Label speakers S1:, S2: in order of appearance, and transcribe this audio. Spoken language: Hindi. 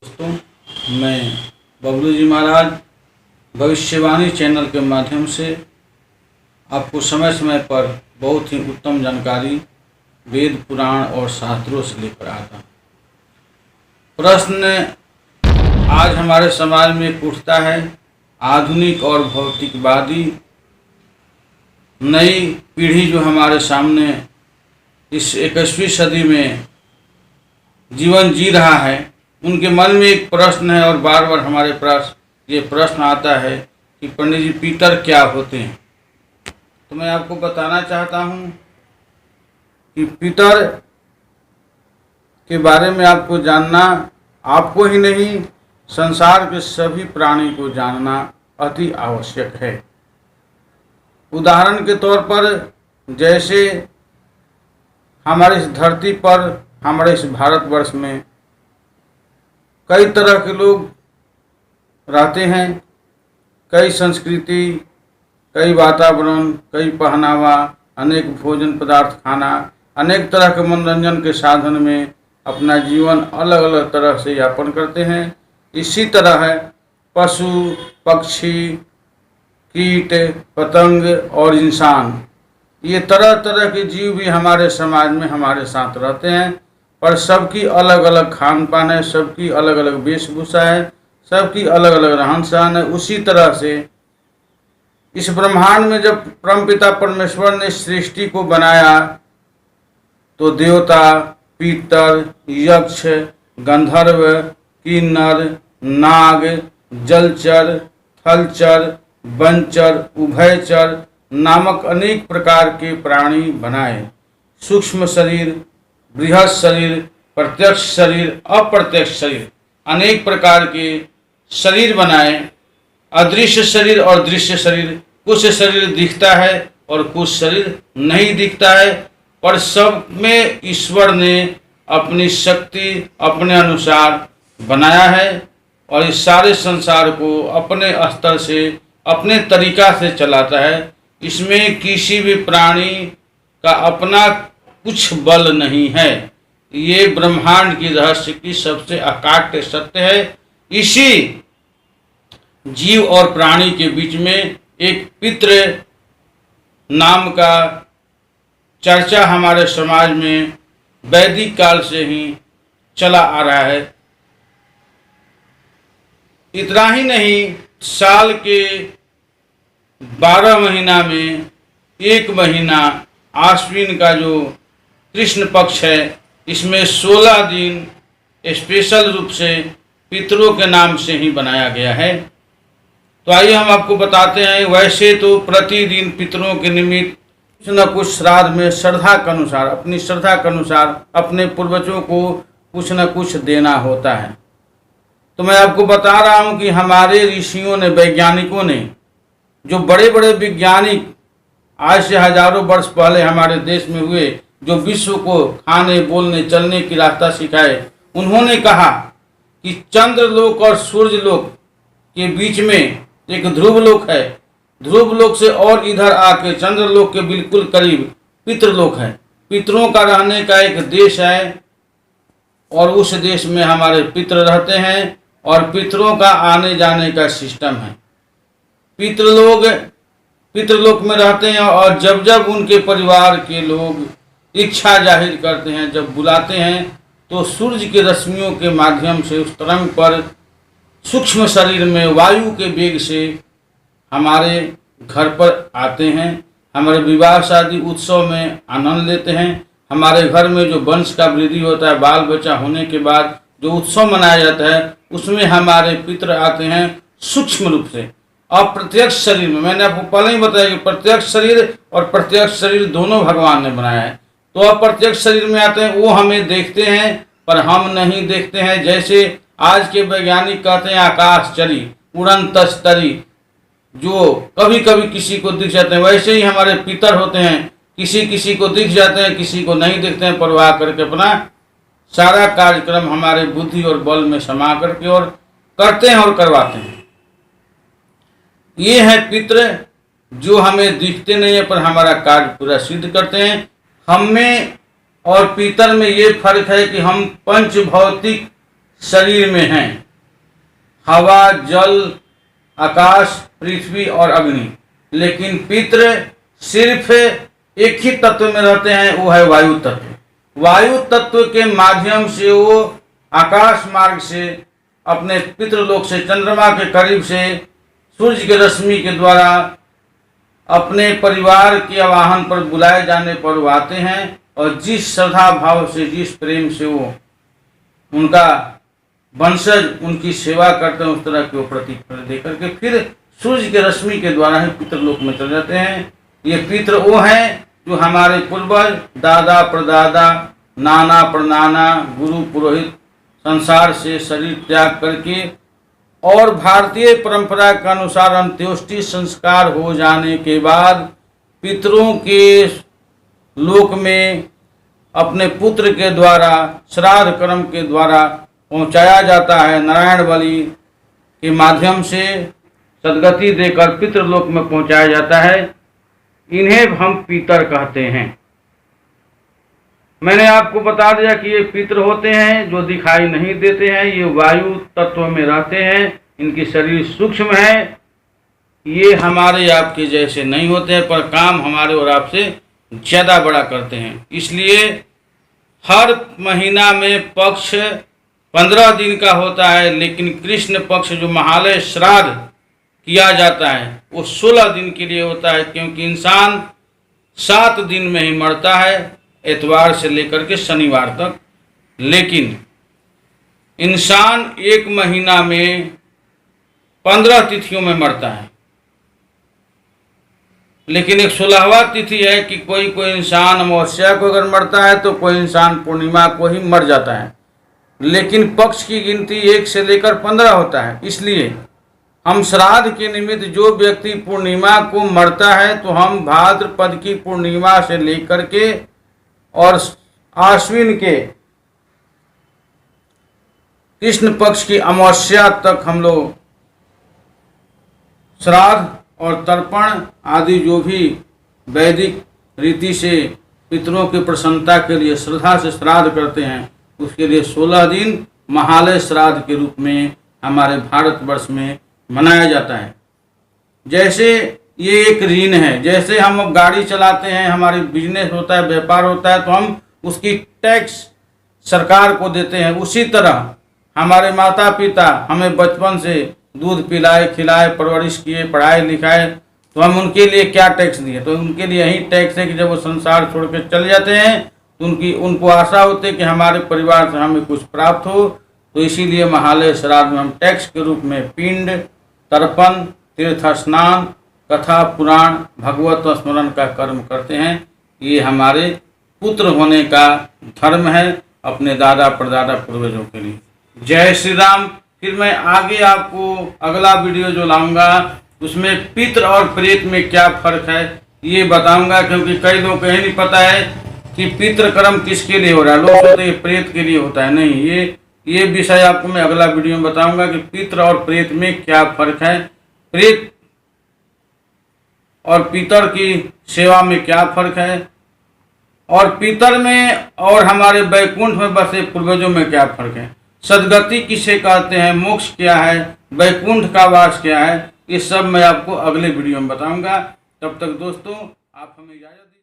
S1: दोस्तों, मैं बबलू जी महाराज भविष्यवाणी चैनल के माध्यम से आपको समय समय पर बहुत ही उत्तम जानकारी वेद पुराण और शास्त्रों से लेकर आता हूँ। प्रश्न आज हमारे समाज में उठता है, आधुनिक और भौतिकवादी नई पीढ़ी जो हमारे सामने इस 21वीं सदी में जीवन जी रहा है, उनके मन में एक प्रश्न है और बार बार हमारे पास ये प्रश्न आता है कि पंडित जी पितर क्या होते हैं। तो मैं आपको बताना चाहता हूँ कि पितर के बारे में आपको जानना, आपको ही नहीं संसार के सभी प्राणी को जानना अति आवश्यक है। उदाहरण के तौर पर जैसे हमारे इस धरती पर, हमारे इस भारतवर्ष में कई तरह के लोग रहते हैं, कई संस्कृति, कई वातावरण, कई पहनावा, अनेक भोजन पदार्थ खाना, अनेक तरह के मनोरंजन के साधन में अपना जीवन अलग अलग तरह से यापन करते हैं। इसी तरह है पशु, पक्षी, कीट, पतंग और इंसान, ये तरह तरह के जीव भी हमारे समाज में हमारे साथ रहते हैं, पर सबकी अलग अलग खान पान है, सबकी अलग अलग वेशभूषा है, सबकी अलग अलग रहन सहन है। उसी तरह से इस ब्रह्मांड में जब परमपिता परमेश्वर ने सृष्टि को बनाया तो देवता, पितर, यक्ष, गंधर्व, किन्नर, नाग, जलचर, थलचर, वनचर, उभयचर नामक अनेक प्रकार के प्राणी बनाए। सूक्ष्म शरीर, बृहद शरीर, प्रत्यक्ष शरीर, अप्रत्यक्ष शरीर, अनेक प्रकार के शरीर बनाए। अदृश्य शरीर और दृश्य शरीर, कुछ शरीर दिखता है और कुछ शरीर नहीं दिखता है, पर सब में ईश्वर ने अपनी शक्ति अपने अनुसार बनाया है और इस सारे संसार को अपने स्तर से, अपने तरीका से चलाता है। इसमें किसी भी प्राणी का अपना कुछ बल नहीं है। ये ब्रह्मांड की रहस्य की सबसे अकाट्य सत्य है। इसी जीव और प्राणी के बीच में एक पितृ नाम का चर्चा हमारे समाज में वैदिक काल से ही चला आ रहा है। इतना ही नहीं, साल के 12 महीना में एक महीना आश्विन का जो कृष्ण पक्ष है, इसमें 16 दिन स्पेशल रूप से पितरों के नाम से ही बनाया गया है। तो आइए हम आपको बताते हैं। वैसे तो प्रतिदिन पितरों के निमित्त कुछ न कुछ श्राद्ध में श्रद्धा के अनुसार, अपनी श्रद्धा के अनुसार अपने पूर्वजों को कुछ न कुछ देना होता है। तो मैं आपको बता रहा हूँ कि हमारे ऋषियों ने, वैज्ञानिकों ने, जो बड़े बड़े वैज्ञानिक आज से हजारों वर्ष पहले हमारे देश में हुए, जो विश्व को खाने, बोलने, चलने की रास्ता सिखाए, उन्होंने कहा कि चंद्रलोक और सूर्यलोक के बीच में एक ध्रुवलोक है। ध्रुवलोक से और इधर आके चंद्रलोक के बिल्कुल करीब पितृलोक है। पितरों का रहने का एक देश है और उस देश में हमारे पितर रहते हैं और पितरों का आने जाने का सिस्टम है। पितृलोक में रहते हैं और जब जब उनके परिवार के लोग इच्छा जाहिर करते हैं, जब बुलाते हैं, तो सूर्य की रश्मियों के माध्यम से उस तरंग पर सूक्ष्म शरीर में वायु के वेग से हमारे घर पर आते हैं। हमारे विवाह शादी उत्सव में आनंद लेते हैं। हमारे घर में जो वंश का वृद्धि होता है, बाल बच्चा होने के बाद जो उत्सव मनाया जाता है, उसमें हमारे पितर आते हैं सूक्ष्म रूप से। अप्रत्यक्ष शरीर में, मैंने आपको पहले ही बताया कि प्रत्यक्ष शरीर और प्रत्यक्ष शरीर दोनों भगवान ने बनाया है। तो अप्रत्यक्ष शरीर में आते हैं, वो हमें देखते हैं पर हम नहीं देखते हैं। जैसे आज के वैज्ञानिक कहते हैं आकाशचरी, उड़न तस्तरी, जो कभी कभी किसी को दिख जाते हैं, वैसे ही हमारे पितर होते हैं, किसी किसी को दिख जाते हैं, किसी को नहीं दिखते हैं, परवाह करके अपना सारा कार्यक्रम हमारे बुद्धि और बल में समा करके और करते हैं और करवाते हैं। ये है पितृ, जो हमें दिखते नहीं है पर हमारा कार्य पूरा सिद्ध करते हैं। हम में और पितर में ये फर्क है कि हम पंच भौतिक शरीर में हैं, हवा, जल, आकाश, पृथ्वी और अग्नि। लेकिन पितृ सिर्फ एक ही तत्व में रहते हैं, वो है वायु तत्व। वायु तत्व के माध्यम से वो आकाश मार्ग से अपने पितृलोक से, चंद्रमा के करीब से, सूर्य की रश्मि के द्वारा अपने परिवार के आवाहन पर बुलाए जाने पर वो आते हैं और जिस श्रद्धा भाव से, जिस प्रेम से वो उनका वंशज उनकी सेवा करते हैं, उस तरह के वो प्रतिफल दे करके फिर सूर्य के रश्मि के द्वारा ही पितृलोक में चले जाते हैं। ये पितृ वो हैं जो हमारे पूर्वज, दादा प्रदादा, नाना प्रनाना, गुरु पुरोहित संसार से शरीर त्याग करके और भारतीय परंपरा के अनुसार अंत्योष्टि संस्कार हो जाने के बाद पितरों के लोक में अपने पुत्र के द्वारा श्राद्ध कर्म के द्वारा पहुंचाया जाता है। नारायण बलि के माध्यम से सदगति देकर पितृलोक में पहुंचाया जाता है। इन्हें हम पितर कहते हैं। मैंने आपको बता दिया कि ये पितर होते हैं जो दिखाई नहीं देते हैं, ये वायु तत्व में रहते हैं, इनकी शरीर सूक्ष्म है, ये हमारे आपके जैसे नहीं होते हैं, पर काम हमारे और आपसे ज़्यादा बड़ा करते हैं। इसलिए हर महीना में पक्ष 15 दिन का होता है, लेकिन कृष्ण पक्ष जो महालय श्राद्ध किया जाता है वो 16 दिन के लिए होता है, क्योंकि इंसान 7 दिन में ही मरता है, एतवार से लेकर के शनिवार तक। लेकिन इंसान एक महीना में 15 तिथियों में मरता है। लेकिन एक 16वां तिथि है कि कोई इंसान अमावस्या को अगर मरता है तो कोई इंसान पूर्णिमा को ही मर जाता है। लेकिन पक्ष की गिनती 1 से लेकर 15 होता है। इसलिए हम श्राद्ध के निमित्त जो व्यक्ति पूर्णिमा को मरता है तो हम भाद्रपद की पूर्णिमा से लेकर के और आश्विन के कृष्ण पक्ष की अमावस्या तक हम लोग श्राद्ध और तर्पण आदि जो भी वैदिक रीति से पितरों की प्रसन्नता के लिए श्रद्धा से श्राद्ध करते हैं, उसके लिए 16 दिन महालय श्राद्ध के रूप में हमारे भारतवर्ष में मनाया जाता है। जैसे ये एक ऋण है, जैसे हम अब गाड़ी चलाते हैं, हमारी बिजनेस होता है, व्यापार होता है, तो हम उसकी टैक्स सरकार को देते हैं। उसी तरह हमारे माता पिता हमें बचपन से दूध पिलाए, खिलाए, परवरिश किए, पढ़ाए लिखाए, तो हम उनके लिए क्या टैक्स दिए? तो उनके लिए यही टैक्स है कि जब वो संसार छोड़ के चले जाते हैं तो उनको आशा होती है कि हमारे परिवार से हमें कुछ प्राप्त हो। तो इसीलिए महालय श्राद्ध में हम टैक्स के रूप में पिंड, तर्पण, तीर्थ स्नान, कथा, पुराण, भगवत स्मरण का कर्म करते हैं। ये हमारे पुत्र होने का धर्म है अपने दादा परदादा पूर्वजों के लिए। जय श्री राम। फिर मैं आगे आपको अगला वीडियो जो लाऊंगा उसमें पितृ और प्रेत में क्या फर्क है ये बताऊंगा, क्योंकि कई लोग को यही नहीं पता है कि पितृ कर्म किसके लिए हो रहा है। लोग सोचते हैं प्रेत के लिए होता है, नहीं। ये विषय आपको मैं अगला वीडियो में बताऊंगा कि पितृ और प्रेत में क्या फर्क है, प्रेत और पितर की सेवा में क्या फर्क है, और पितर में और हमारे वैकुंठ में बसे पूर्वजों में क्या फर्क है, सदगति किसे कहते हैं, मोक्ष क्या है, वैकुंठ का वास क्या है, ये सब मैं आपको अगले वीडियो में बताऊंगा। तब तक दोस्तों आप हमें इजाजत